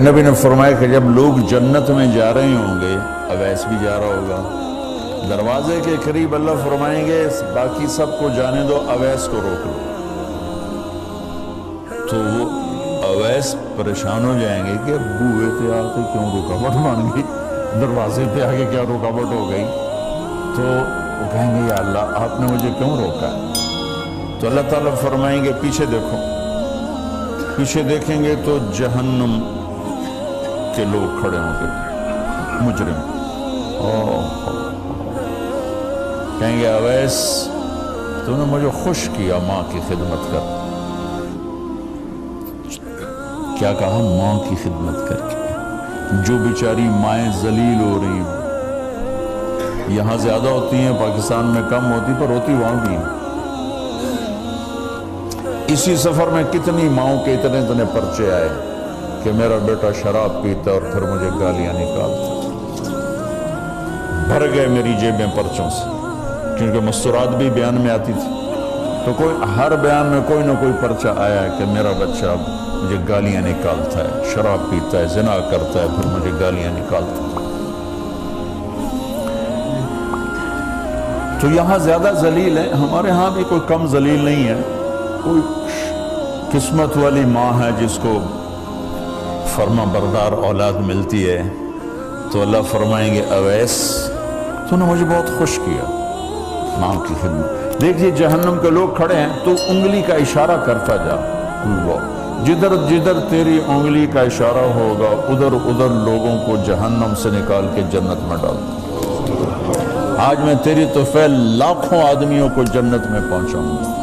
نبی نے فرمایا کہ جب لوگ جنت میں جا رہے ہوں گے، اویس بھی جا رہا ہوگا، دروازے کے قریب اللہ فرمائیں گے باقی سب کو جانے دو، اویس کو روک لو۔ تو وہ اویس پریشان ہو جائیں گے کہ بوئے پہ آ کے کیوں رکاوٹ بن گئی، دروازے پہ آگے کیا رکاوٹ ہو گئی؟ تو وہ کہیں گے یا اللہ آپ نے مجھے کیوں روکا؟ تو اللہ تعالیٰ فرمائیں گے پیچھے دیکھو، پیچھے دیکھیں گے تو جہنم کے لوگ کھڑے ہوں گے، مجرم۔ کہیں گے اویس تو نے مجھے خوش کیا ماں کی خدمت کر۔ کیا کہا؟ ماں کی خدمت کر کے۔ جو بیچاری مائیں ذلیل ہو رہی ہیں، یہاں زیادہ ہوتی ہیں، پاکستان میں کم ہوتی، پر ہوتی وہاں بھی ہیں۔ اسی سفر میں کتنی ماؤں کے اتنے پرچے آئے کہ میرا بیٹا شراب پیتا اور پھر مجھے گالیاں نکالتا۔ بھر گئے میری جیبیں پرچوں سے، کیونکہ مستورات بھی بیان میں آتی تھی، تو ہر بیان میں کوئی نہ کوئی پرچہ آیا ہے کہ میرا بچہ مجھے گالیاں نکالتا ہے، شراب پیتا ہے، زنا کرتا ہے، پھر مجھے گالیاں نکالتا ہے۔ تو یہاں زیادہ ذلیل ہے، ہمارے ہاں بھی کوئی کم ذلیل نہیں ہے۔ کوئی قسمت والی ماں ہے جس کو فرما بردار اولاد ملتی ہے، تو اللہ فرمائیں گے اویس تو نے مجھے بہت خوش کیا ماں کی خدمت۔ دیکھیے جہنم کے لوگ کھڑے ہیں تو انگلی کا اشارہ کرتا جا، جدھر جدھر تیری انگلی کا اشارہ ہوگا ادھر ادھر لوگوں کو جہنم سے نکال کے جنت میں ڈال دوں۔ آج میں تیری طفیل لاکھوں آدمیوں کو جنت میں پہنچاؤں گا۔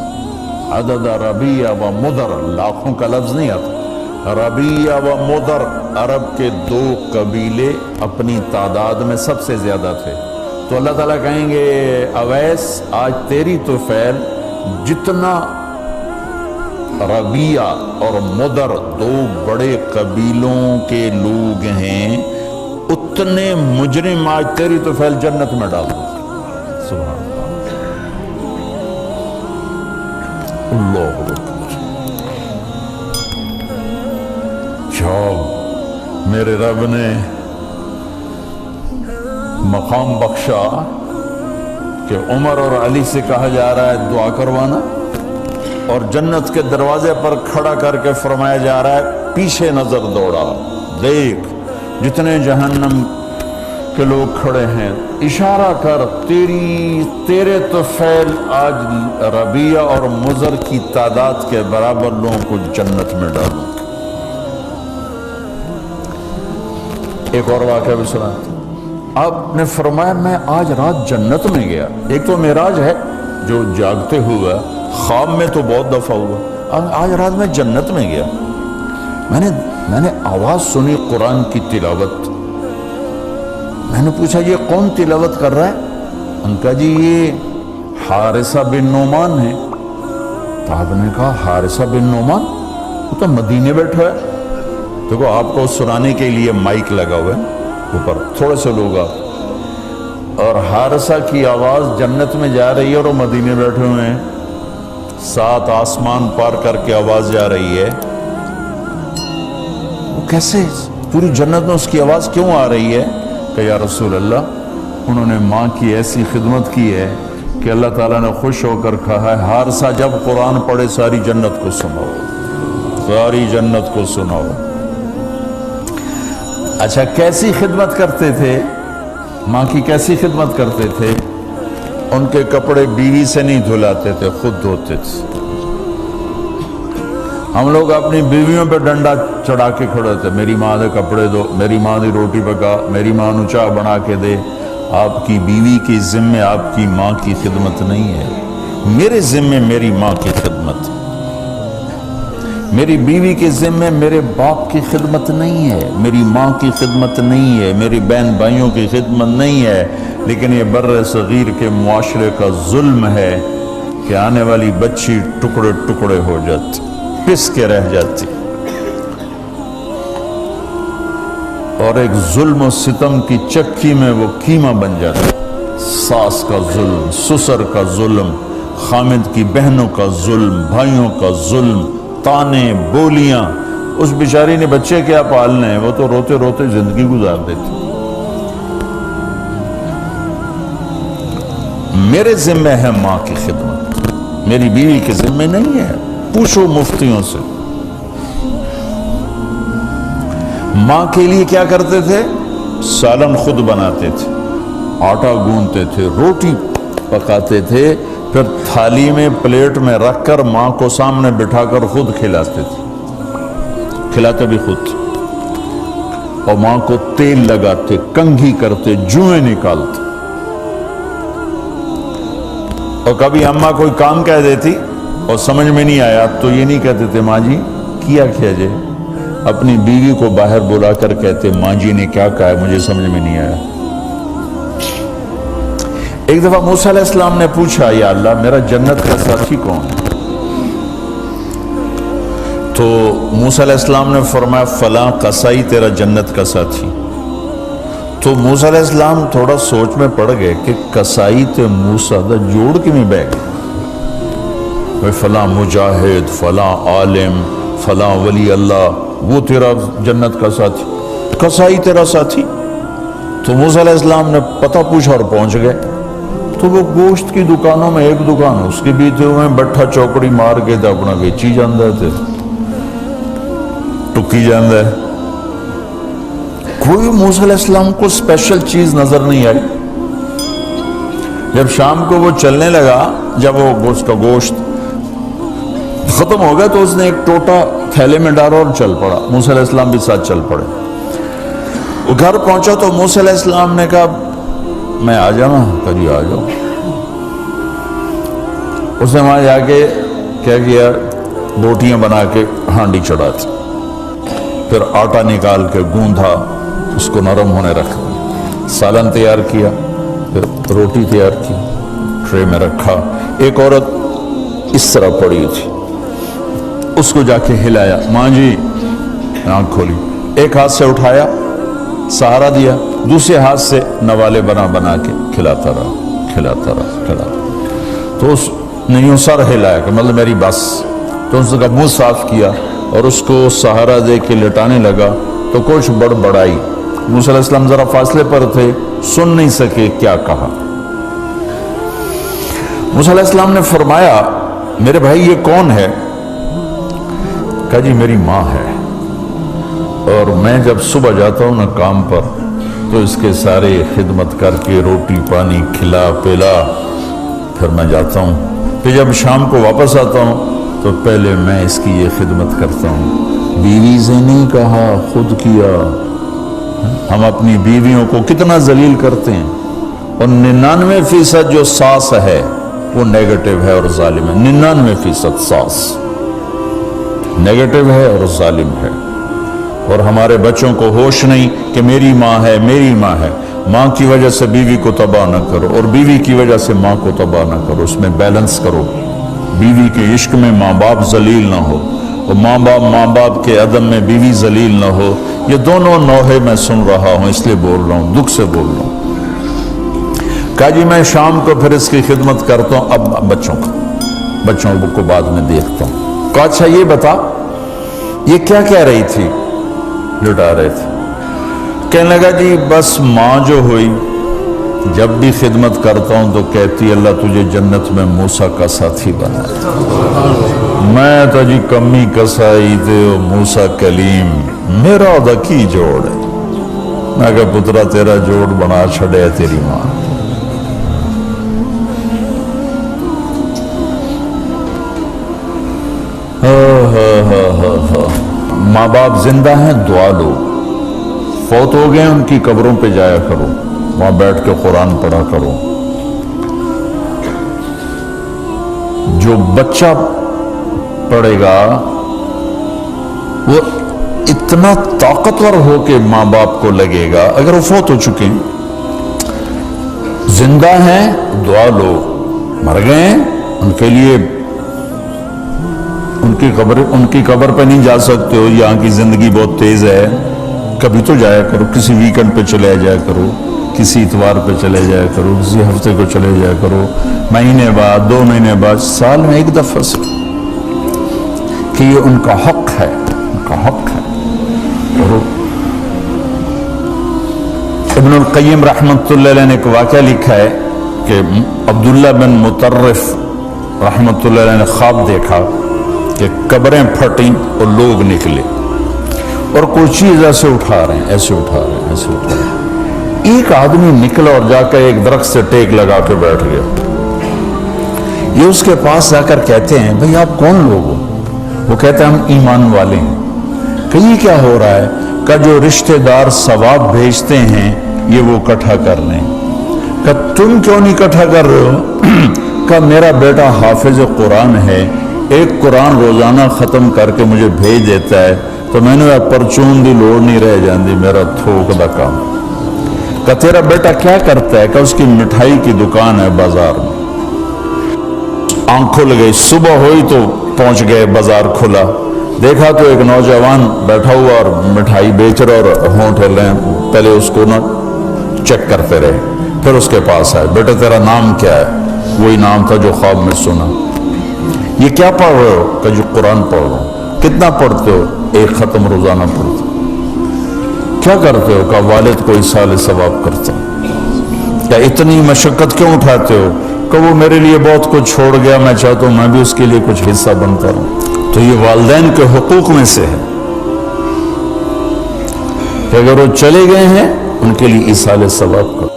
عدد ربیہ و مدر، لاکھوں کا لفظ نہیں آتا، ربیہ و مدر عرب کے دو قبیلے اپنی تعداد میں سب سے زیادہ تھے۔ تو اللہ تعالیٰ کہیں گے اویس آج تیری طفیل جتنا ربیہ اور مدر دو بڑے قبیلوں کے لوگ ہیں اتنے مجرم آج تیری طفیل جنت میں ڈال دو۔ سبحان اللہ اکبر۔ جب میرے رب نے مقام بخشا کہ عمر اور علی سے کہا جا رہا ہے دعا کروانا، اور جنت کے دروازے پر کھڑا کر کے فرمایا جا رہا ہے پیچھے نظر دوڑا، دیکھ جتنے جہنم کے لوگ کھڑے ہیں، اشارہ کر تیرے طفیل آج ربیہ اور مضر کی تعداد کے برابر لوگوں کو جنت میں ڈالوں۔ ایک اور واقعہ بھی سنا، آپ نے فرمایا میں آج رات جنت میں گیا۔ ایک تو معراج ہے جو جاگتے ہوئے، خواب میں تو بہت دفعہ ہوا، آج رات میں جنت میں گیا، میں نے آواز سنی قرآن کی تلاوت۔ میں نے پوچھا یہ کون تلاوت کر رہا ہے؟ ان کا جی یہ حارثہ بن نعمان ہے۔ تو آپ نے کہا حارثہ بن نعمان وہ تو مدینے بیٹھا ہے۔ دیکھو آپ کو سنانے کے لیے مائک لگا ہوا ہے اوپر، تھوڑے سے لوگ آپ، اور حارثہ کی آواز جنت میں جا رہی ہے اور وہ مدینے بیٹھے ہوئے ہیں، 7 آسمان پار کر کے آواز جا رہی ہے۔ وہ کیسے پوری جنت میں اس کی آواز کیوں آ رہی ہے؟ کہ یا رسول اللہ انہوں نے ماں کی ایسی خدمت کی ہے کہ اللہ تعالیٰ نے خوش ہو کر کہا ہے حارثہ جب قرآن پڑھے ساری جنت کو سناؤ، ساری جنت کو سناؤ۔ اچھا کیسی خدمت کرتے تھے؟ ماں کی کیسی خدمت کرتے تھے؟ ان کے کپڑے بیوی سے نہیں دھلاتے تھے، خود دھوتے تھے۔ ہم لوگ اپنی بیویوں پہ ڈنڈا چڑھا کے کھڑے تھے، میری ماں نے کپڑے دو، میری ماں نے روٹی پکا، میری ماں نے چائے بنا کے دے۔ آپ کی بیوی کی ذمہ آپ کی ماں کی خدمت نہیں ہے، میرے ذمہ میری ماں کی خدمت، میری بیوی کے ذمہ میرے باپ کی خدمت نہیں ہے، میری ماں کی خدمت نہیں ہے، میری بہن بھائیوں کی خدمت نہیں ہے۔ لیکن یہ بر صغیر کے معاشرے کا ظلم ہے کہ آنے والی بچی ٹکڑے ٹکڑے ہو جاتی، پس کے رہ جاتی، اور ایک ظلم و ستم کی چکی میں وہ قیمہ بن جاتا۔ ساس کا ظلم، سسر کا ظلم، خامد کی بہنوں کا ظلم، بھائیوں کا ظلم، تانے بولیاں، اس بیچاری نے بچے کیا پالنے ہیں، وہ تو روتے روتے زندگی گزار دیتی۔ میرے ذمہ ہے ماں کی خدمت، میری بیوی کے ذمہ نہیں ہے۔ پوچھو مفتیوں سے، ماں کے لیے کیا کرتے تھے؟ سالن خود بناتے تھے، آٹا گوندتے تھے، روٹی پکاتے تھے، پھر تھالی میں پلیٹ میں رکھ کر ماں کو سامنے بٹھا کر خود کھلاتے تھے، کھلاتے بھی خود، اور ماں کو تیل لگاتے، کنگھی کرتے، جوئیں نکالتے۔ اور کبھی اماں کوئی کام کہہ دیتی اور سمجھ میں نہیں آیا تو یہ نہیں کہتے تھے ماں جی کیا جائے، اپنی بیوی کو باہر بلا کر کہتے ماں جی نے کیا کہا ہے مجھے سمجھ میں نہیں آیا۔ ایک دفعہ موسیٰ علیہ السلام نے پوچھا یا اللہ میرا جنت کا ساتھی کون ہے؟ تو موسیٰ علیہ السلام نے فرمایا فلاں قصائی تیرا جنت کا ساتھی۔ تو موسیٰ علیہ السلام تھوڑا سوچ میں پڑ گئے کہ قصائی تے موسیٰ دا جوڑ کی میں بہ گئے، فلاں مجاہد، فلاں عالم، فلاں ولی اللہ، وہ تیرا جنت کا ساتھی، قصائی تیرا ساتھی۔ تو موسیٰ علیہ السلام نے پتہ پوچھا اور پہنچ گئے۔ تو وہ گوشت کی دکانوں میں ایک دکان اس کے بھی تھے، وہ بٹھا چوکڑی مار کے تھا اپنا بیچی جاندہ تھے، ٹکی جاندہ ہے۔ کوئی موسیٰ علیہ السلام کو اسپیشل چیز نظر نہیں آئی۔ جب شام کو وہ چلنے لگا، جب وہ گوشت کا گوشت ختم ہو گیا تو اس نے ایک ٹوٹا تھیلے میں ڈالا اور چل پڑا، موسیٰ علیہ السلام بھی ساتھ چل پڑے۔ وہ گھر پہنچا تو موسیٰ علیہ السلام نے کہا میں آ جاؤں؟ کہا آ جاؤ۔ اس نے وہاں جا کے کیا کیا، بوٹیاں بنا کے ہانڈی چڑھا تھی، پھر آٹا نکال کے گوندھا، اس کو نرم ہونے رکھ دیا، سالن تیار کیا، پھر روٹی تیار کی، ٹرے میں رکھا۔ ایک عورت اس طرح پڑی تھی، اس کو جا کے ہلایا، ماں جی، آنکھ کھولی، ایک ہاتھ سے اٹھایا، سہارا دیا، دوسرے ہاتھ سے نوالے بنا بنا کے کھلاتا رہا۔ تو اس نے یوں سر ہلایا کہ مطلب میری بس۔ تو اس کا منہ صاف کیا اور اس کو سہارا دے کے لٹانے لگا تو کچھ بڑبڑائی۔ موسیٰ علیہ السلام ذرا فاصلے پر تھے، سن نہیں سکے کیا کہا۔ موسیٰ علیہ السلام نے فرمایا میرے بھائی یہ کون ہے؟ کہا جی میری ماں ہے، اور میں جب صبح جاتا ہوں نا کام پر تو اس کے سارے خدمت کر کے روٹی پانی کھلا پلا پھر میں جاتا ہوں، پھر جب شام کو واپس آتا ہوں تو پہلے میں اس کی یہ خدمت کرتا ہوں۔ بیوی سے نہیں کہا، خود کیا۔ ہم اپنی بیویوں کو کتنا ذلیل کرتے ہیں، اور 99% جو ساس ہے وہ نیگیٹو ہے اور ظالم ہے۔ 99% ساس نیگیٹو ہے اور ظالم ہے، اور ہمارے بچوں کو ہوش نہیں کہ میری ماں ہے، میری ماں ہے۔ ماں کی وجہ سے بیوی کو تباہ نہ کرو، اور بیوی کی وجہ سے ماں کو تباہ نہ کرو، اس میں بیلنس کرو۔ بیوی کے عشق میں ماں باپ ذلیل نہ ہو، اور ماں باپ کے عدم میں بیوی ذلیل نہ ہو۔ یہ دونوں نوحے میں سن رہا ہوں، اس لیے بول رہا ہوں، دکھ سے بول رہا ہوں۔ کہا جی میں شام کو پھر اس کی خدمت کرتا ہوں، اب بچوں کو بعد میں دیکھتا ہوں۔ کہا اچھا یہ بتا یہ کیا کہہ رہی تھی؟ لٹا رہے تھے۔ کہنے لگا جی بس ماں جو ہوئی جب بھی خدمت کرتا ہوں تو کہتی اللہ تجھے جنت میں موسیٰ کا ساتھی بنا۔ میں تو جی کمی کسائی تے موسیٰ کلیم میرا دا کی جوڑ ہے۔ میں کہا پترا تیرا جوڑ بنا چھڑے ہے تیری ماں۔ ماں باپ زندہ ہیں دعا لو، فوت ہو گئے ان کی قبروں پہ جایا کرو، وہاں بیٹھ کے قرآن پڑھا کرو۔ جو بچہ پڑھے گا وہ اتنا طاقتور ہو کے ماں باپ کو لگے گا، اگر وہ فوت ہو چکے ہیں، زندہ ہیں دعا لو، مر گئے ہیں ان کے لیے ان کی قبر پہ نہیں جا سکتے ہو، یہاں کی زندگی بہت تیز ہے، کبھی تو جایا کرو، کسی ویکنڈ پہ چلے جایا کرو، کسی اتوار پہ چلے جایا کرو، کسی ہفتے کو چلے جایا کرو، مہینے بعد 2 مہینے بعد، سال میں 1 دفعہ سے، کہ یہ ان کا حق ہے۔ ان کا حق ہے۔ اور ابن القیم رحمۃ اللہ علیہ نے ایک واقعہ لکھا ہے کہ عبداللہ بن مطرف رحمۃ اللہ علیہ نے خواب دیکھا کہ قبریں پھٹیں اور لوگ نکلے اور کوئی چیز ایسے اٹھا رہے ہیں، ایسے اٹھا رہے ہیں، ایسے اٹھا رہے ہیں۔ ایک آدمی نکلا اور جا کر ایک درخت سے ٹیک لگا کے بیٹھ گیا۔ یہ اس کے پاس جا کر کہتے ہیں بھئی آپ کون لوگ ہو؟ وہ کہتے ہیں ہم ایمان والے ہیں۔ کہ یہ کیا ہو رہا ہے؟ کہ جو رشتہ دار ثواب بھیجتے ہیں یہ وہ اکٹھا کر لیں۔ کہ تم کیوں نہیں اکٹھا کر رہے ہو؟ کہ میرا بیٹا حافظ قرآن ہے، ایک قرآن روزانہ ختم کر کے مجھے بھیج دیتا ہے، تو میں نے پرچون دی لوڑ نہیں رہ جاندی، میرا تھوک دا کام۔ کہ تیرا بیٹا کیا کرتا ہے؟ کہ اس کی مٹھائی کی دکان ہے بازار میں۔ آنکھ کھل گئی، صبح ہوئی تو پہنچ گئے، بازار کھلا، دیکھا تو ایک نوجوان بیٹھا ہوا اور مٹھائی بیچ رہا اور ہونٹ ہل رہے ہیں۔ پہلے اس کو نہ چیک کرتے رہے، پھر اس کے پاس آئے، بیٹا تیرا نام کیا ہے؟ وہی نام تھا جو خواب میں سنا۔ یہ کیا پڑھ رہے ہو؟ کہ جو قرآن پڑھ رہا ہوں۔ کتنا پڑھتے ہو؟ ایک ختم روزانہ پڑھتے ہو۔ کیا کرتے ہو؟ کہ والد کو ایصال ثواب کرتا ہوں۔ کیا اتنی مشقت کیوں اٹھاتے ہو؟ کہ وہ میرے لیے بہت کچھ چھوڑ گیا، میں چاہتا ہوں میں بھی اس کے لیے کچھ حصہ بنتا رہوں۔ تو یہ والدین کے حقوق میں سے ہے کہ اگر وہ چلے گئے ہیں ان کے لیے ایصال ثواب کرو۔